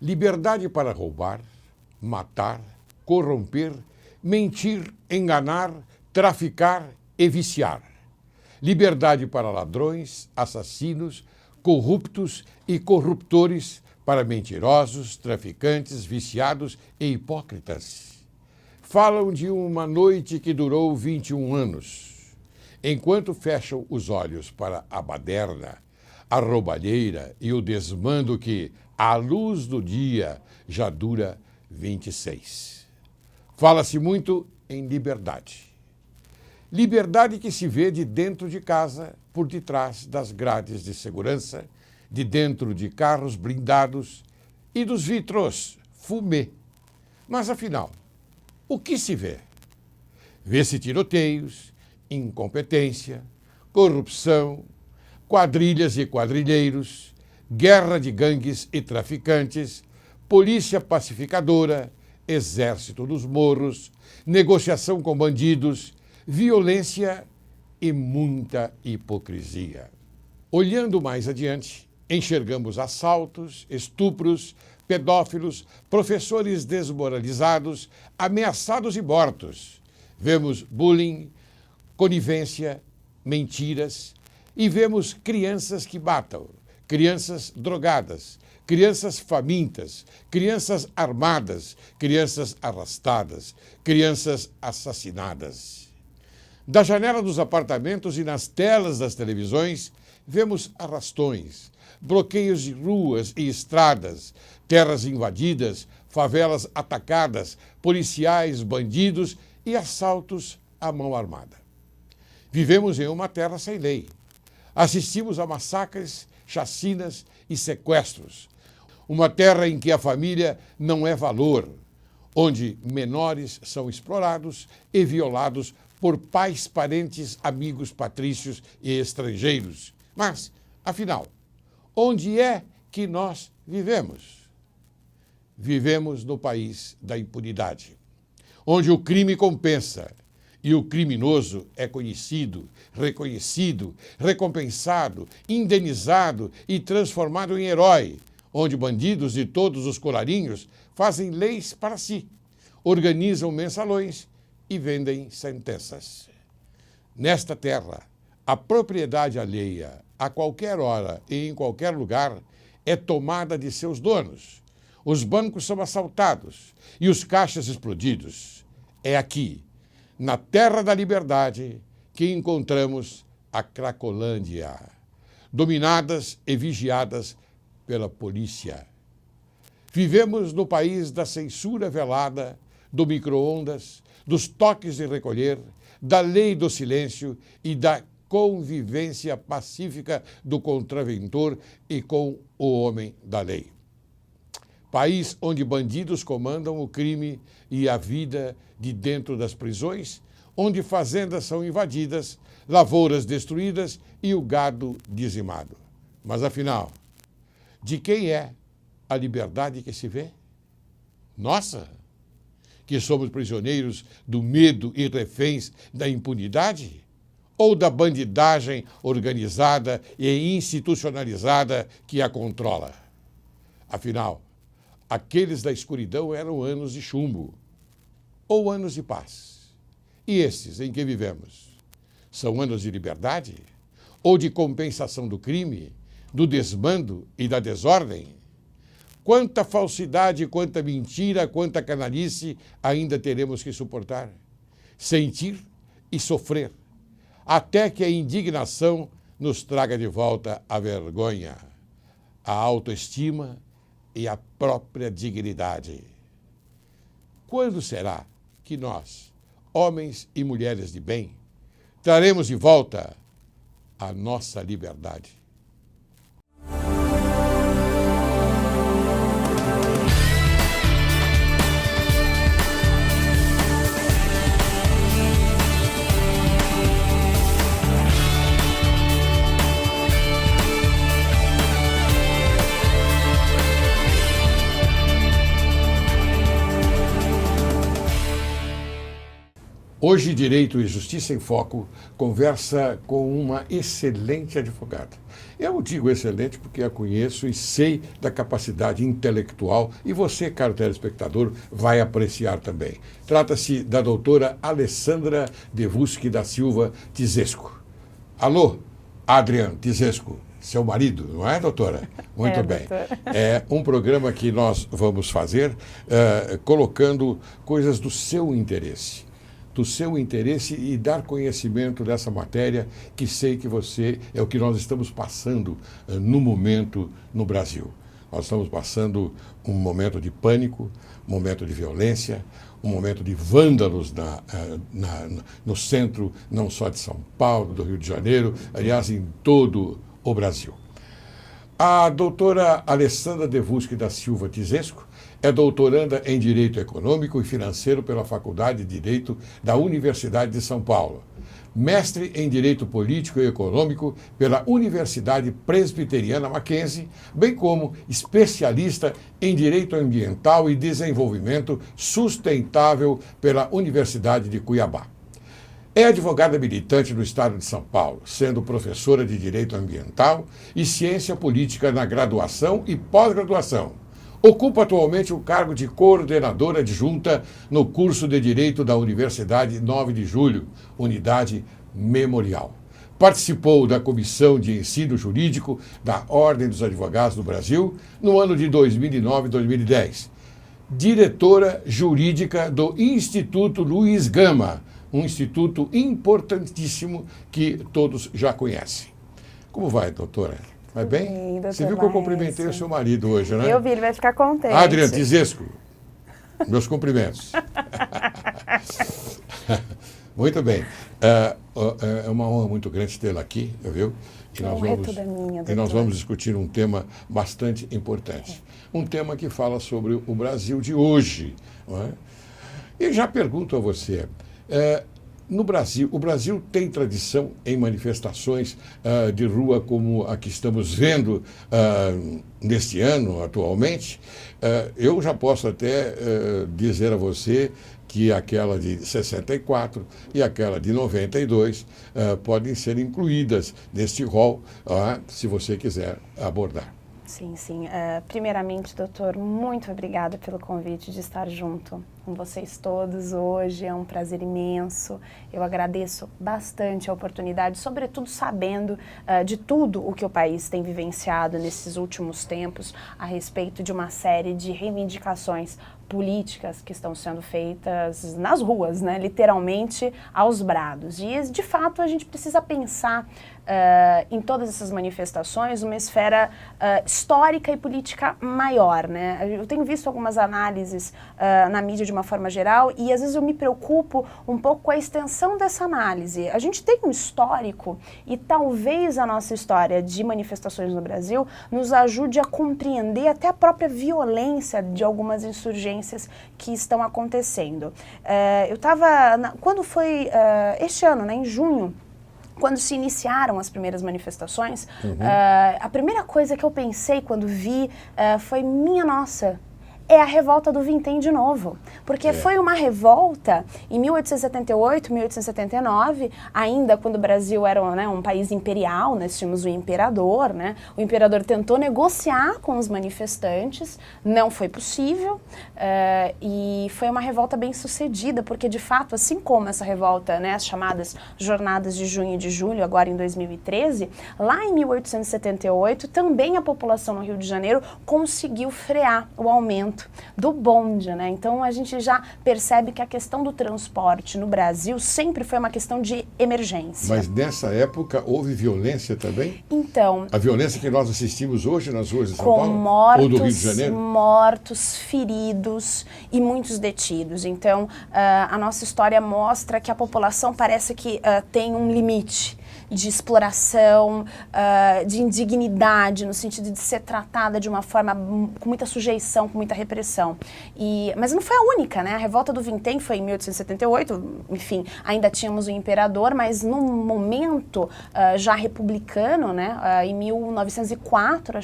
Liberdade para roubar, matar, corromper, mentir, enganar, traficar e viciar. Liberdade para ladrões, assassinos, corruptos e corruptores, para mentirosos, traficantes, viciados e hipócritas. Falam de uma noite que durou 21 anos, enquanto fecham os olhos para a baderna, a roubalheira e o desmando que, à luz do dia, já dura 26. Fala-se muito em liberdade. Liberdade que se vê de dentro de casa, por detrás das grades de segurança, de dentro de carros blindados e dos vitros fumê. Mas, afinal, o que se vê? Vê-se tiroteios, incompetência, corrupção, quadrilhas e quadrilheiros, guerra de gangues e traficantes, polícia pacificadora, exército nos morros, negociação com bandidos, violência e muita hipocrisia. Olhando mais adiante, enxergamos assaltos, estupros, pedófilos, professores desmoralizados, ameaçados e mortos. Vemos bullying, conivência, mentiras e vemos crianças que matam, crianças drogadas, crianças famintas, crianças armadas, crianças arrastadas, crianças assassinadas. Da janela dos apartamentos e nas telas das televisões, vemos arrastões, bloqueios de ruas e estradas, terras invadidas, favelas atacadas, policiais, bandidos e assaltos à mão armada. Vivemos em uma terra sem lei. Assistimos a massacres, chacinas e sequestros. Uma terra em que a família não é valor, onde menores são explorados e violados por pais, parentes, amigos, patrícios e estrangeiros. Mas, afinal, onde é que nós vivemos? Vivemos no país da impunidade, onde o crime compensa e o criminoso é conhecido, reconhecido, recompensado, indenizado e transformado em herói, onde bandidos de todos os colarinhos fazem leis para si, organizam mensalões e vendem sentenças. Nesta terra, a propriedade alheia, a qualquer hora e em qualquer lugar, é tomada de seus donos. Os bancos são assaltados e os caixas explodidos. É aqui, na terra da liberdade, que encontramos a Cracolândia, dominadas e vigiadas pela polícia. Vivemos no país da censura velada, do micro-ondas, dos toques de recolher, da lei do silêncio e da convivência pacífica do contraventor e com o homem da lei. País onde bandidos comandam o crime e a vida de dentro das prisões, onde fazendas são invadidas, lavouras destruídas e o gado dizimado. Mas, afinal, de quem é a liberdade que se vê? Nossa! Que somos prisioneiros do medo e reféns da impunidade? Ou da bandidagem organizada e institucionalizada que a controla? Afinal, aqueles da escuridão eram anos de chumbo ou anos de paz. E esses em que vivemos? São anos de liberdade? Ou de compensação do crime, do desmando e da desordem? Quanta falsidade, quanta mentira, quanta canalice ainda teremos que suportar, sentir e sofrer, até que a indignação nos traga de volta a vergonha, a autoestima e a própria dignidade. Quando será que nós, homens e mulheres de bem, traremos de volta a nossa liberdade? Hoje, Direito e Justiça em Foco conversa com uma excelente advogada, Eu digo excelente porque a conheço e sei da capacidade intelectual e você, caro telespectador, vai apreciar também. Trata-se da doutora Alessandra Devuski da Silva Tizesco. Alô, Adrian Tizesco, seu marido, não é, doutora? Muito bem. Doutora. É um programa que nós vamos fazer colocando coisas do seu interesse. Do seu interesse e dar conhecimento dessa matéria que sei que você é o que nós estamos passando no momento no Brasil. Nós estamos passando um momento de pânico, um momento de violência, um momento de vândalos no centro, não só de São Paulo, do Rio de Janeiro, aliás, em todo o Brasil. A doutora Alessandra Devuski da Silva Tizesco é doutoranda em Direito Econômico e Financeiro pela Faculdade de Direito da Universidade de São Paulo. Mestre em Direito Político e Econômico pela Universidade Presbiteriana Mackenzie, bem como especialista em Direito Ambiental e Desenvolvimento Sustentável pela Universidade de Cuiabá. É advogada militante do Estado de São Paulo, sendo professora de Direito Ambiental e Ciência Política na graduação e pós-graduação. Ocupa atualmente o cargo de coordenadora adjunta no curso de Direito da Universidade 9 de Julho, Unidade Memorial. Participou da Comissão de Ensino Jurídico da Ordem dos Advogados do Brasil no ano de 2009 e 2010. Diretora jurídica do Instituto Luiz Gama, um instituto importantíssimo que todos já conhecem. Como vai, doutora? Vai bem? Você viu que eu cumprimentei o seu marido hoje, né? Eu vi, ele vai ficar contente. Adrian Tizesco, meus cumprimentos. Muito bem. É uma honra muito grande tê-la aqui, viu? E nós vamos discutir um tema bastante importante. Um tema que fala sobre o Brasil de hoje. Não é? E já pergunto a você, no Brasil, o Brasil tem tradição em manifestações de rua como a que estamos vendo neste ano, atualmente. Eu já posso até dizer a você que aquela de 64 e aquela de 92 podem ser incluídas neste rol, se você quiser abordar. Sim, sim. Primeiramente, doutor, muito obrigada pelo convite de estar junto com vocês todos hoje. É um prazer imenso. Eu agradeço bastante a oportunidade, sobretudo sabendo de tudo o que o país tem vivenciado nesses últimos tempos a respeito de uma série de reivindicações políticas que estão sendo feitas nas ruas, né, literalmente aos brados. E, de fato, a gente precisa pensar em todas essas manifestações uma esfera histórica e política maior, né? Eu tenho visto algumas análises na mídia de uma forma geral e, às vezes, eu me preocupo um pouco com a extensão dessa análise. A gente tem um histórico e talvez a nossa história de manifestações no Brasil nos ajude a compreender até a própria violência de algumas insurgências que estão acontecendo. Eu estava, quando foi este ano, né, em junho, quando se iniciaram as primeiras manifestações, a primeira coisa que eu pensei quando vi foi, minha nossa, é a revolta do Vintém de novo. Porque foi uma revolta em 1878, 1879, ainda quando o Brasil era, né, um país imperial, nós tínhamos o imperador, né? O imperador tentou negociar com os manifestantes, não foi possível, e foi uma revolta bem sucedida, porque de fato, assim como essa revolta, né, as chamadas Jornadas de Junho e de Julho, agora em 2013, lá em 1878, também a população no Rio de Janeiro conseguiu frear o aumento do bonde, né? Então a gente já percebe que a questão do transporte no Brasil sempre foi uma questão de emergência. Mas nessa época houve violência também? Então, a violência que nós assistimos hoje nas ruas de São Paulo? Mortos, ou do Rio de Janeiro? Mortos, feridos e muitos detidos. Então, a nossa história mostra que a população parece que tem um limite de exploração, de indignidade, no sentido de ser tratada de uma forma com muita sujeição, com muita repressão. Mas não foi a única, né? A revolta do Vintém foi em 1878, enfim, ainda tínhamos o imperador, mas num momento já republicano, né? Em 1904,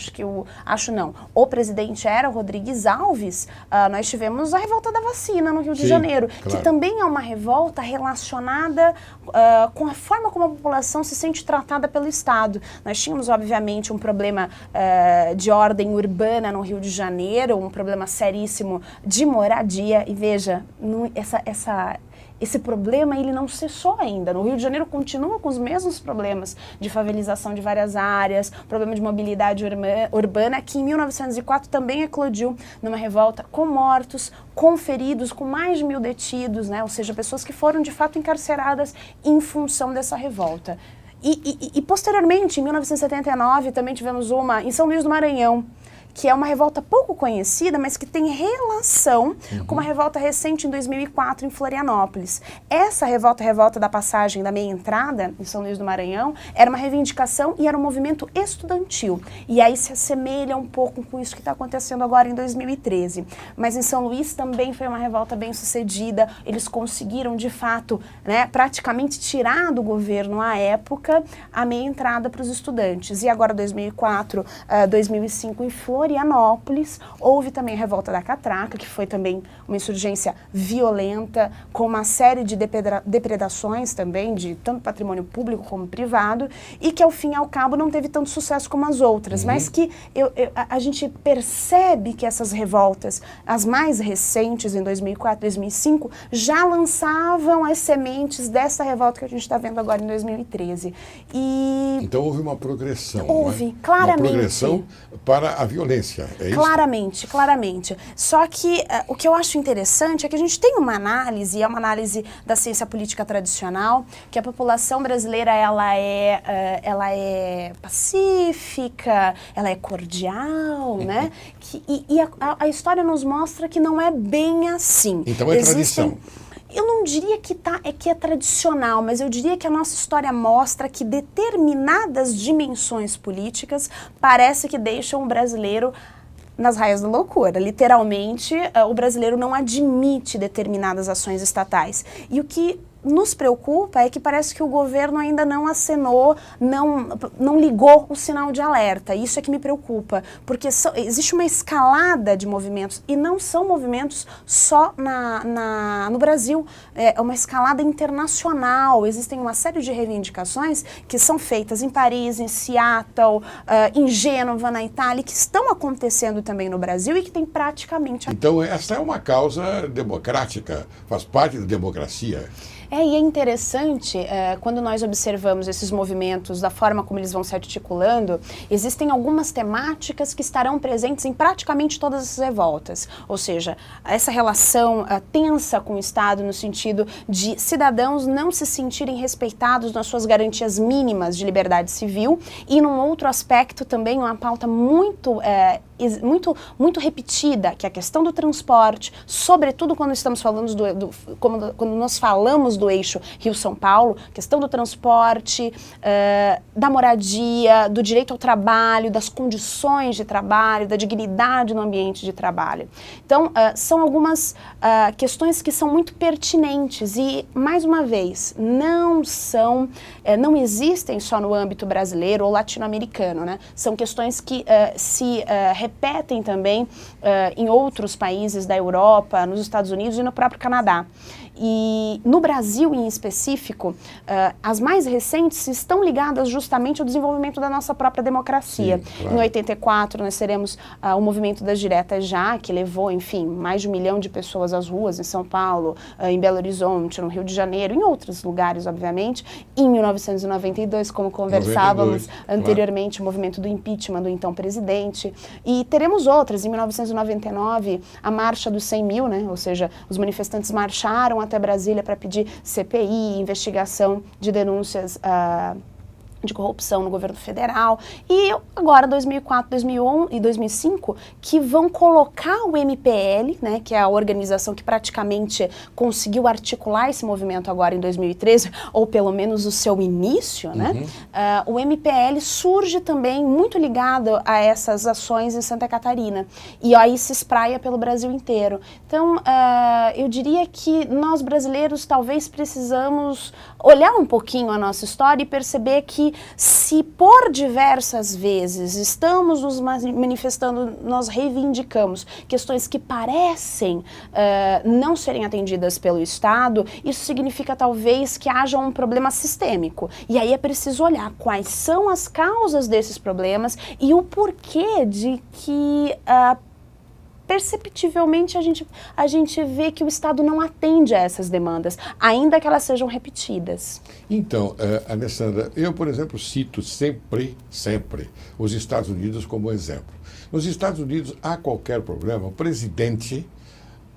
o presidente era o Rodrigues Alves, nós tivemos a revolta da vacina no Rio de Janeiro, claro, que também é uma revolta relacionada com a forma como a população se sente tratada pelo Estado. Nós tínhamos, obviamente, um problema de ordem urbana no Rio de Janeiro, um problema seríssimo de moradia, e veja, esse problema ele não cessou ainda. No Rio de Janeiro continua com os mesmos problemas de favelização de várias áreas, problema de mobilidade urbana, que em 1904 também eclodiu numa revolta com mortos, com feridos, com mais de 1.000 detidos, né? Ou seja, pessoas que foram de fato encarceradas em função dessa revolta. E posteriormente, em 1979, também tivemos uma em São Luís do Maranhão, que é uma revolta pouco conhecida, mas que tem relação com uma revolta recente em 2004 em Florianópolis. Essa revolta, a revolta da passagem da meia entrada em São Luís do Maranhão, era uma reivindicação e era um movimento estudantil. E aí se assemelha um pouco com isso que está acontecendo agora em 2013. Mas em São Luís também foi uma revolta bem sucedida. Eles conseguiram, de fato, né, praticamente tirar do governo à época a meia entrada para os estudantes. E agora 2004, 2005 em Florianópolis, houve também a Revolta da Catraca, que foi também uma insurgência violenta, com uma série de depredações também, de tanto patrimônio público como privado, e que ao fim e ao cabo não teve tanto sucesso como as outras, mas que a gente percebe que essas revoltas, as mais recentes, em 2004, 2005, já lançavam as sementes dessa revolta que a gente está vendo agora em 2013. Então houve uma progressão. Houve, né? claramente. Uma progressão para a violência. É isso? Claramente. Só que o que eu acho interessante é que a gente tem uma análise, é uma análise da ciência política tradicional, que a população brasileira ela é pacífica, ela é cordial, né? E a história nos mostra que não é bem assim. Então é tradição. Eu não diria que é tradicional, mas eu diria que a nossa história mostra que determinadas dimensões políticas parece que deixam o brasileiro nas raias da loucura. Literalmente, o brasileiro não admite determinadas ações estatais. E o que nos preocupa é que parece que o governo ainda não acenou, não ligou o sinal de alerta. Isso é que me preocupa, porque existe uma escalada de movimentos, e não são movimentos só no Brasil, é uma escalada internacional. Existem uma série de reivindicações que são feitas em Paris, em Seattle, em Gênova, na Itália, que estão acontecendo também no Brasil e que tem praticamente... Então essa é uma causa democrática, faz parte da democracia. E é interessante, quando nós observamos esses movimentos, da forma como eles vão se articulando, existem algumas temáticas que estarão presentes em praticamente todas as revoltas. Ou seja, essa relação tensa com o Estado no sentido de cidadãos não se sentirem respeitados nas suas garantias mínimas de liberdade civil, e num outro aspecto também, uma pauta muito repetida, que é a questão do transporte, sobretudo quando estamos falando quando nós falamos do eixo Rio-São Paulo, questão do transporte, da moradia, do direito ao trabalho, das condições de trabalho, da dignidade no ambiente de trabalho. Então, são algumas questões que são muito pertinentes e, mais uma vez, não existem só no âmbito brasileiro ou latino-americano, né? São questões que se repetem também em outros países da Europa, nos Estados Unidos e no próprio Canadá. E no Brasil, em específico, as mais recentes estão ligadas justamente ao desenvolvimento da nossa própria democracia. Sim, claro. Em 84, nós teremos o movimento das diretas já, que levou, enfim, mais de 1 milhão de pessoas às ruas em São Paulo, em Belo Horizonte, no Rio de Janeiro, em outros lugares, obviamente. Em 1992, como conversávamos anteriormente, claro, o movimento do impeachment do então presidente. E teremos outras. Em 1999, a Marcha dos 100 mil, né? Ou seja, os manifestantes marcharam até Brasília para pedir CPI, investigação de denúncias de corrupção no governo federal, e agora 2004, 2001 e 2005, que vão colocar o MPL, né, que é a organização que praticamente conseguiu articular esse movimento agora em 2013, ou pelo menos o seu início, né? O MPL surge também muito ligado a essas ações em Santa Catarina, e aí se espraia pelo Brasil inteiro. Então, eu diria que nós brasileiros talvez precisamos olhar um pouquinho a nossa história e perceber que que se por diversas vezes estamos nos manifestando, nós reivindicamos questões que parecem não serem atendidas pelo Estado, isso significa talvez que haja um problema sistêmico. E aí é preciso olhar quais são as causas desses problemas e o porquê de que perceptivelmente a gente vê que o Estado não atende a essas demandas, ainda que elas sejam repetidas. Então, Alessandra, eu, por exemplo, cito sempre os Estados Unidos como exemplo. Nos Estados Unidos, há qualquer problema, o presidente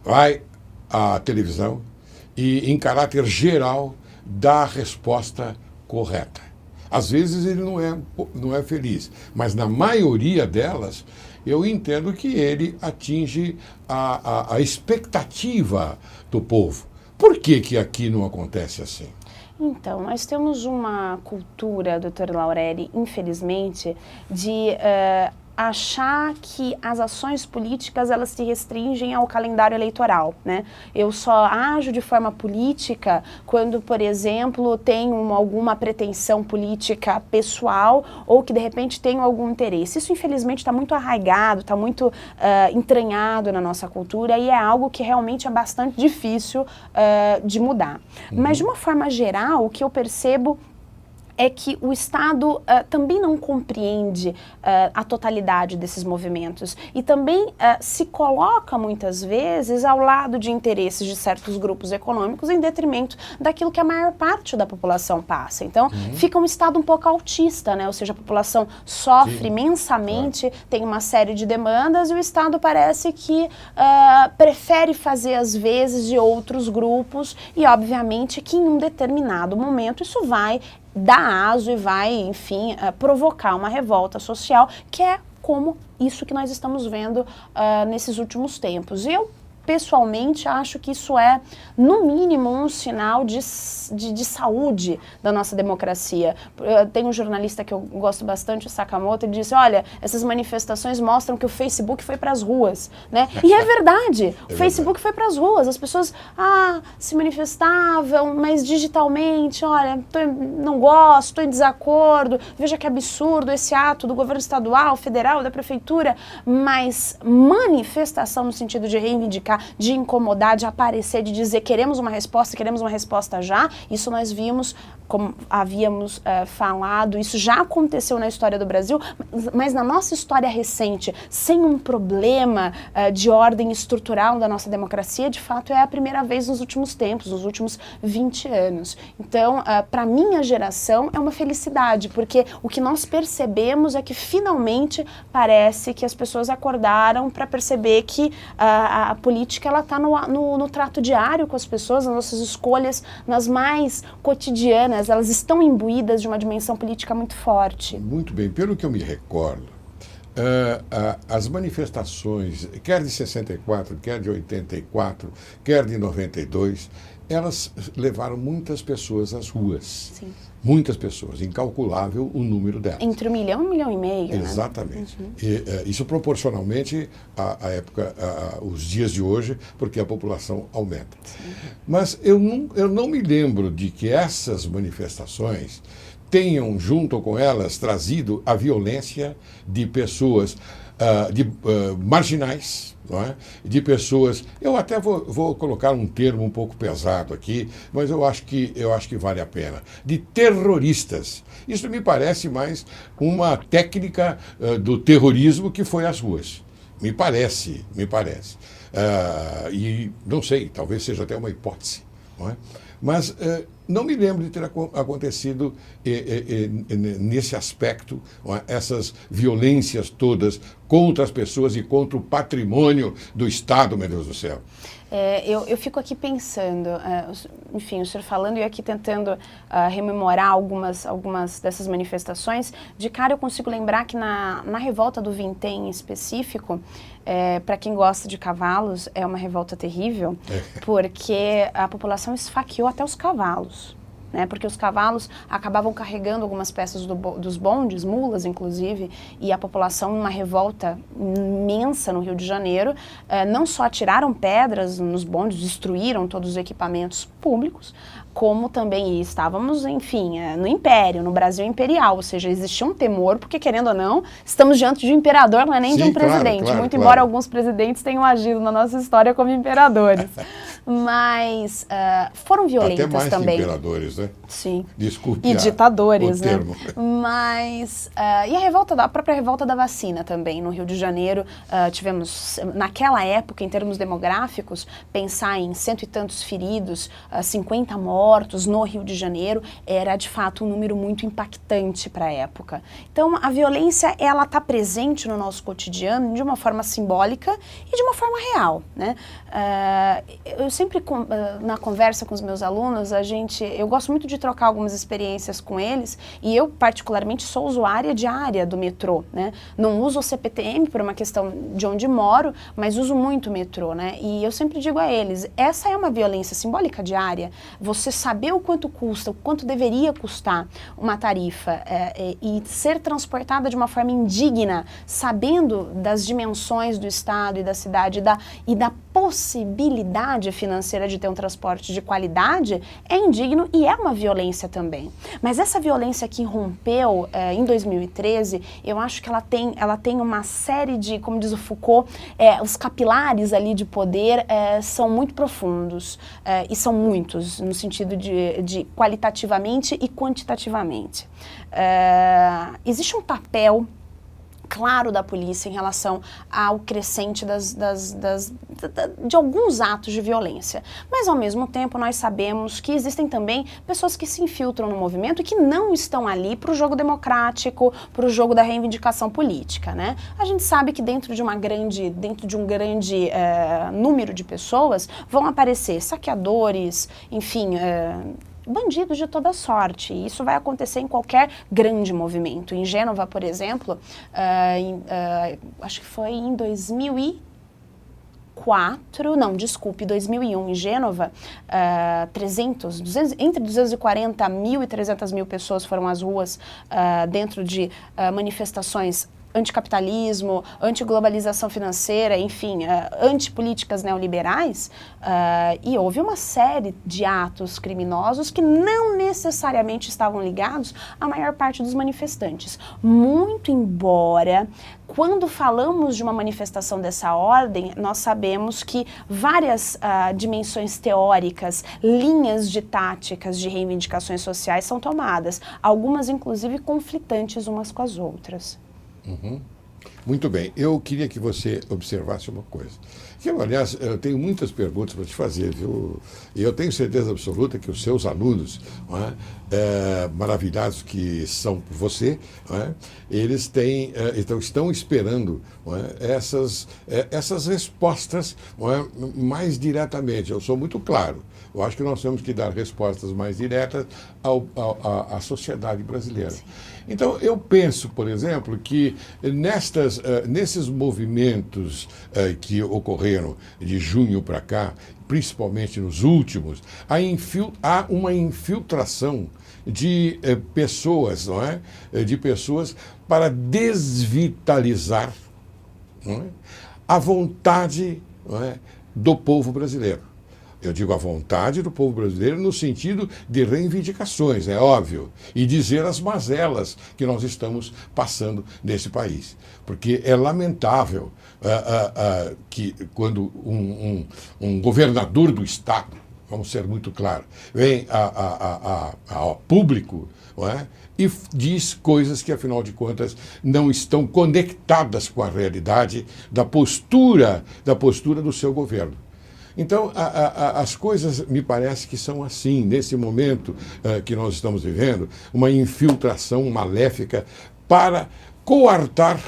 vai à televisão e, em caráter geral, dá a resposta correta. Às vezes ele não é feliz, mas na maioria delas, eu entendo que ele atinge a expectativa do povo. Por que que aqui não acontece assim? Então, nós temos uma cultura, doutor Laurelli, infelizmente, de achar que as ações políticas elas se restringem ao calendário eleitoral, né? Eu só ajo de forma política quando, por exemplo, tenho alguma pretensão política pessoal ou que de repente tenho algum interesse. Isso infelizmente está muito arraigado, está muito entranhado na nossa cultura e é algo que realmente é bastante difícil de mudar. Mas de uma forma geral, o que eu percebo é que o Estado também não compreende a totalidade desses movimentos e também se coloca muitas vezes ao lado de interesses de certos grupos econômicos em detrimento daquilo que a maior parte da população passa. Então, fica um Estado um pouco autista, né? Ou seja, a população sofre imensamente, tem uma série de demandas e o Estado parece que prefere fazer às vezes de outros grupos e, obviamente, que em um determinado momento isso vai dar aso e vai, enfim, provocar uma revolta social, que é como isso que nós estamos vendo nesses últimos tempos. Eu, pessoalmente, acho que isso é, no mínimo, um sinal de saúde da nossa democracia. Tem um jornalista que eu gosto bastante, o Sakamoto, ele disse, olha, essas manifestações mostram que o Facebook foi para as ruas, né? E é verdade, o Facebook foi para as ruas, as pessoas se manifestavam, mas digitalmente, olha, não gosto, estou em desacordo, veja que absurdo esse ato do governo estadual, federal, da prefeitura, mas manifestação no sentido de reivindicar, de incomodar, de aparecer, de dizer queremos uma resposta já, isso nós vimos, como havíamos falado, isso já aconteceu na história do Brasil, mas na nossa história recente, sem um problema de ordem estrutural da nossa democracia, de fato é a primeira vez nos últimos tempos, nos últimos 20 anos. Então, para minha geração é uma felicidade, porque o que nós percebemos é que finalmente parece que as pessoas acordaram para perceber que a política ela está no trato diário com as pessoas, nas nossas escolhas, nas mais cotidianas, elas estão imbuídas de uma dimensão política muito forte. Muito bem, pelo que eu me recordo, as manifestações, quer de 64, quer de 84, quer de 92, elas levaram muitas pessoas às ruas. Sim. Muitas pessoas, incalculável o número delas. Entre 1 milhão e 1,5 milhão, né? Exatamente. E, isso proporcionalmente à época, os dias de hoje, porque a população aumenta. Sim. Mas eu não me lembro de que essas manifestações tenham, junto com elas, trazido a violência de pessoas marginais, não é? De pessoas, eu até vou colocar um termo um pouco pesado aqui, mas eu acho que vale a pena, de terroristas. Isso me parece mais uma técnica do terrorismo que foi às ruas. Me parece. E não sei, talvez seja até uma hipótese, não é? Mas não me lembro de ter acontecido nesse aspecto, essas violências todas contra as pessoas e contra o patrimônio do Estado, meu Deus do céu. Eu fico aqui pensando, enfim, o senhor falando e eu aqui tentando rememorar algumas dessas manifestações. De cara eu consigo lembrar que na revolta do Vintém em específico, para quem gosta de cavalos, é uma revolta terrível, porque a população esfaqueou até os cavalos. né? Porque os cavalos acabavam carregando algumas peças dos bondes, mulas inclusive, e a população, numa revolta imensa no Rio de Janeiro, não só atiraram pedras nos bondes, destruíram todos os equipamentos públicos, como também estávamos, enfim, no Império, no Brasil imperial, ou seja, existia um temor, porque querendo ou não, estamos diante de um imperador, não é nem de um presidente, muito embora alguns presidentes tenham agido na nossa história como imperadores. Mas foram violentas até mais também. Imperadores, né? Sim. Desculpe e ditadores, o né? termo. Mas, e a própria revolta da vacina também, no Rio de Janeiro, tivemos, naquela época, em termos demográficos, pensar em 100 e tantos feridos, 50 mortos no Rio de Janeiro, era de fato um número muito impactante para a época. Então, a violência, ela está presente no nosso cotidiano de uma forma simbólica e de uma forma real, né? Eu sempre, na conversa com os meus alunos, eu gosto muito de trocar algumas experiências com eles, e eu particularmente sou usuária diária do metrô, né? Não uso o CPTM por uma questão de onde moro, mas uso muito o metrô, né? E eu sempre digo a eles, essa é uma violência simbólica diária, você saber o quanto custa, o quanto deveria custar uma tarifa e ser transportada de uma forma indigna, sabendo das dimensões do estado e da cidade e da possibilidade financeira de ter um transporte de qualidade, é indigno e é uma violência também. Mas essa violência que irrompeu em 2013, eu acho que ela tem uma série de, como diz o Foucault, os capilares ali de poder são muito profundos e são muitos, no sentido de qualitativamente e quantitativamente. Existe um papel claro da polícia em relação ao crescente de alguns atos de violência. Mas, ao mesmo tempo, nós sabemos que existem também pessoas que se infiltram no movimento e que não estão ali para o jogo democrático, para o jogo da reivindicação política, né? A gente sabe que dentro de um grande número de pessoas vão aparecer saqueadores, enfim, bandidos de toda sorte. E isso vai acontecer em qualquer grande movimento. Em Gênova, por exemplo, acho que foi em 2001, em Gênova, entre 240 mil e 300 mil pessoas foram às ruas dentro de manifestações anticapitalismo, antiglobalização financeira, enfim, antipolíticas neoliberais, e houve uma série de atos criminosos que não necessariamente estavam ligados à maior parte dos manifestantes. Muito embora, quando falamos de uma manifestação dessa ordem, nós sabemos que várias dimensões teóricas, linhas de táticas de reivindicações sociais são tomadas, algumas inclusive conflitantes umas com as outras. Uhum. Muito bem. Eu queria que você observasse uma coisa. Aliás, eu tenho muitas perguntas para te fazer, viu? E eu tenho certeza absoluta que os seus alunos, maravilhados que são por você, eles estão esperando essas respostas mais diretamente. Eu sou muito claro. Eu acho que nós temos que dar respostas mais diretas à sociedade brasileira. Então, eu penso, por exemplo, que nesses movimentos que ocorreram de junho para cá, principalmente nos últimos, há uma infiltração de pessoas, de pessoas para desvitalizar a vontade do povo brasileiro. Eu digo a vontade do povo brasileiro no sentido de reivindicações, é óbvio, e dizer as mazelas que nós estamos passando nesse país. Porque é lamentável que quando um governador do Estado, vamos ser muito claros, vem ao público e diz coisas que, afinal de contas, não estão conectadas com a realidade da postura do seu governo. Então, as coisas me parece que são assim, nesse momento que nós estamos vivendo, uma infiltração maléfica para coartar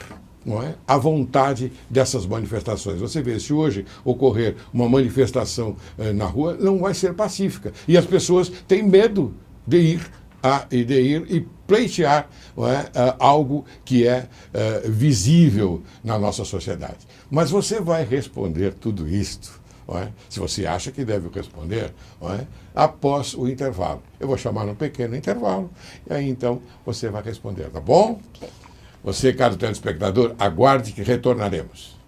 a vontade dessas manifestações. Você vê, se hoje ocorrer uma manifestação na rua, não vai ser pacífica. E as pessoas têm medo de ir e pleitear algo que é visível na nossa sociedade. Mas você vai responder tudo isto não é? Se você acha que deve responder, não é? Após o intervalo. Eu vou chamar um pequeno intervalo, e aí então você vai responder, tá bom? Você, caro telespectador, aguarde que retornaremos.